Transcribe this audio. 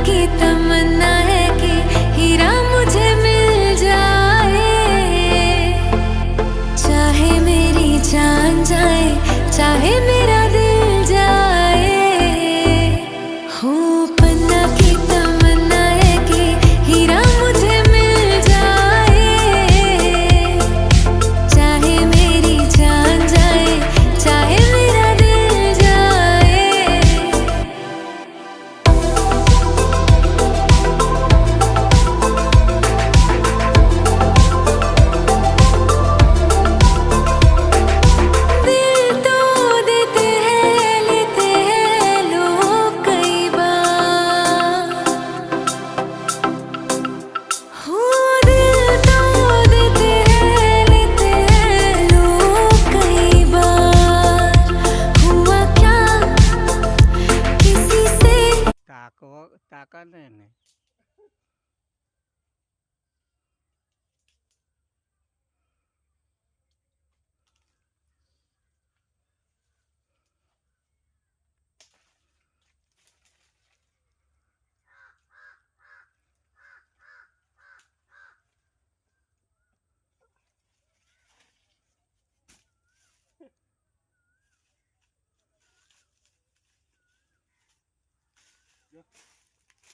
की तमन्ना है कि हीरा मुझे मिल जाए, चाहे मेरी जान जाए, चाहे मेरा दिल जाए। हो पन्ना की तमन्ना है कि हीरा मुझे मिल जाए, चाहे मेरी जान जाए, चाहे मेरा दिल जाए। दिल तो देते हैं, लेते हैं लोग कई बार। हो दिल तो देते हैं, लेते हैं लोग कई बार। हुआ क्या किसी से ताका नहीं।